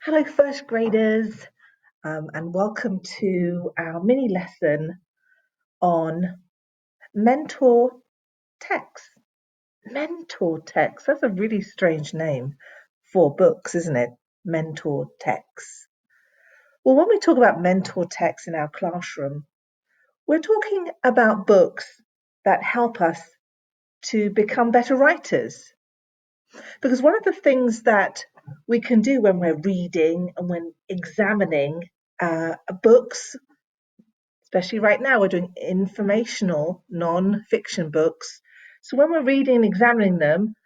Hello, first graders, and welcome to our mini lesson on mentor text. Mentor text, that's a really strange name for books, isn't it? Mentor text. Well, when we talk about mentor text in our classroom, we're talking about books that help us to become better writers. Because one of the things that we can do when we're reading and when examining books, especially right now, we're doing informational non-fiction books. So when we're reading and examining them,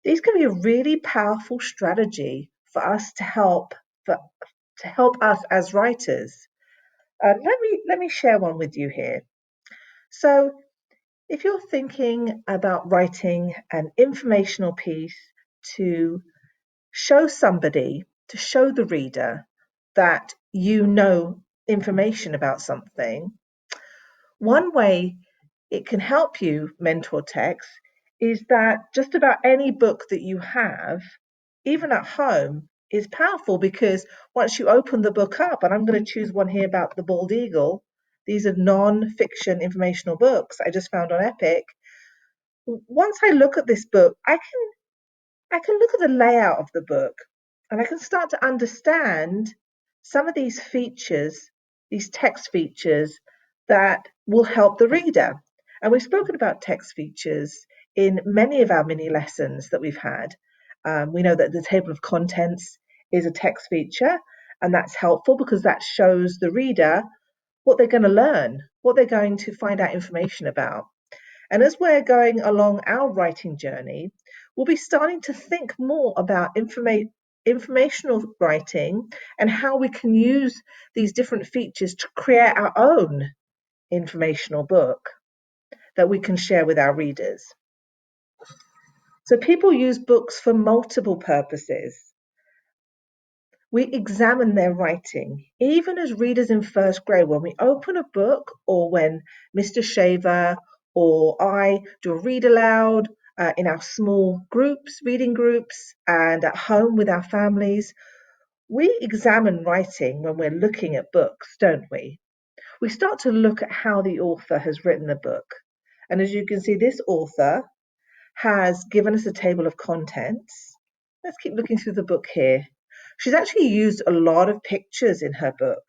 these can be a really powerful strategy for us for, to help us as writers. Let me share one with you here. So if you're thinking about writing an informational piece to show somebody, to show the reader that you know information about something, one way it can help you mentor text is that just about any book that you have, even at home, is powerful because once you open the book up, and I'm going to choose one here about the bald eagle, these are non-fiction informational books I just found on Epic. Once I look at this book, I can look at the layout of the book and I can start to understand some of these features, these text features that will help the reader. And we've spoken about text features in many of our mini lessons that we've had. We know that the table of contents is a text feature, and that's helpful because that shows the reader what they're going to learn, what they're going to find out information about. And as we're going along our writing journey, we'll be starting to think more about informational writing and how we can use these different features to create our own informational book that we can share with our readers. So people use books for multiple purposes. We examine their writing. Even as readers in first grade, when we open a book or when Mr. Shaver or I do a read aloud in our small groups, reading groups, and at home with our families, we examine writing when we're looking at books, don't we? We start to look at how the author has written the book. And as you can see, this author has given us a table of contents. Let's keep looking through the book here. She's actually used a lot of pictures in her book.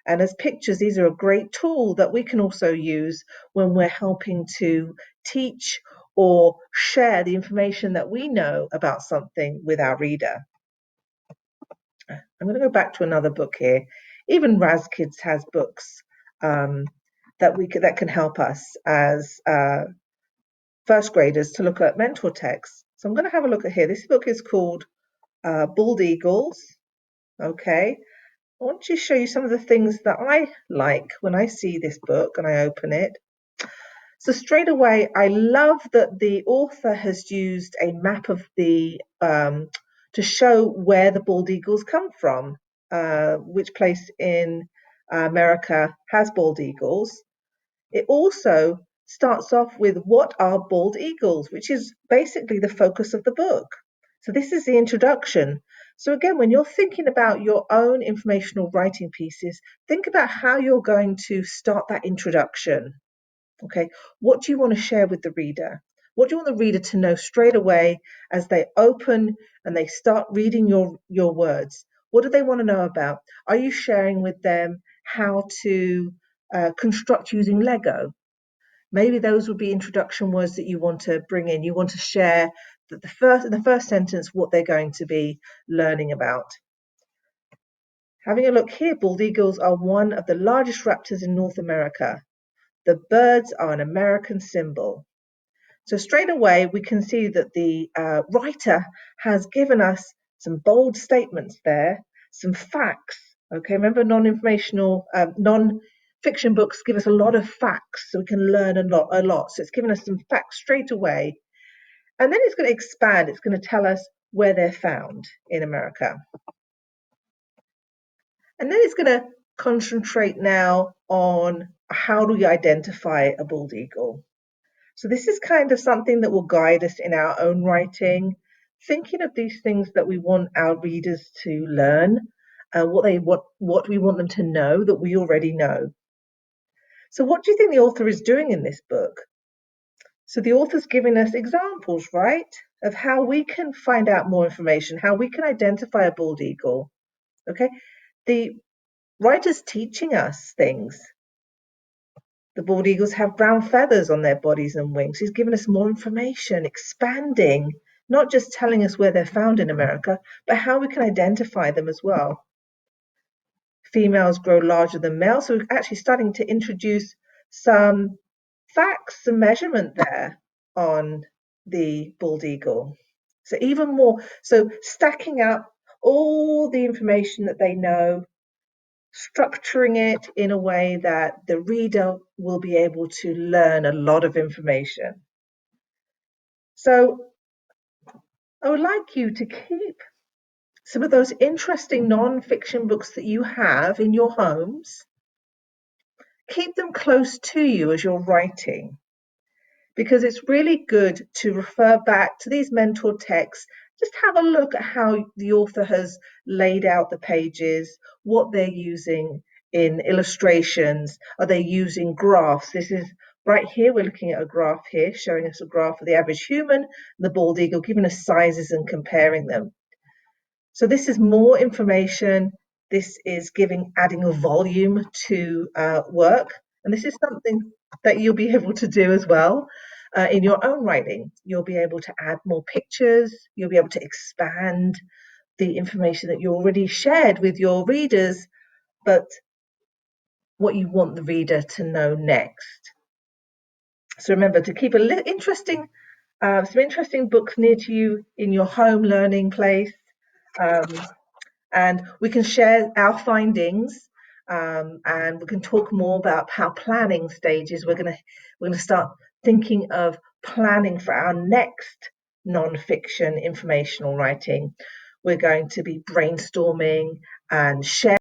And as pictures, these are a great tool that we can also use when we're helping to teach or share the information that we know about something with our reader. I'm going to go back to another book here. Even Raz Kids has books that can help us as first graders to look at mentor texts. So I'm going to have a look at here. This book is called Bald Eagles. Okay. I want to show you some of the things that I like when I see this book and I open it. So straight away, I love that the author has used a map of the to show where the bald eagles come from, which place in America has bald eagles. It also starts off with what are bald eagles, which is basically the focus of the book. So this is the introduction. So again, when you're thinking about your own informational writing pieces, think about how you're going to start that introduction. Okay, what do you want to share with the reader? What do you want the reader to know straight away as they open and they start reading your words? What do they want to know about? Are you sharing with them how to construct using Lego? Maybe those would be introduction words that you want to bring in. You want to share that in the first sentence what they're going to be learning about. Having a look here, bald eagles are one of the largest raptors in North America. The birds are an American symbol. So straight away, we can see that the writer has given us some bold statements there, some facts. Okay, remember non-informational, non-fiction books give us a lot of facts, so we can learn a lot. So it's given us some facts straight away, and then it's going to expand. It's going to tell us where they're found in America, and then it's going to concentrate now on how do we identify a bald eagle. So this is kind of something that will guide us in our own writing. thinking of these things that we want our readers to learn, what we want them to know that we already know. So, what do you think the author is doing in this book? So, the author's giving us examples, right, of how we can find out more information, how we can identify a bald eagle. Okay, the writer's teaching us things. The bald eagles have brown feathers on their bodies and wings. He's given us more information, expanding, not just telling us where they're found in America, but how we can identify them as well. Females grow larger than males, so we're actually starting to introduce some facts, some measurement there on the bald eagle. So even more, so stacking up all the information that they know, structuring it in a way that the reader will be able to learn a lot of information. So I would like you to keep some of those interesting non-fiction books that you have in your homes, keep them close to you as you're writing, because it's really good to refer back to these mentor texts. Just have a look at how the author has laid out the pages, what they're using in illustrations. Are they using graphs? This is right here, we're looking at a graph here, showing us a graph of the average human, the bald eagle, giving us sizes and comparing them. So this is more information. This is adding a volume to work. And this is something that you'll be able to do as well in your own writing. You'll be able to add more pictures. You'll be able to expand the information that you already shared with your readers, but what you want the reader to know next. So remember to keep some interesting books near to you in your home learning place. And we can share our findings, and we can talk more about how planning stages. We're going to start thinking of planning for our next non-fiction informational writing. We're going to be brainstorming and sharing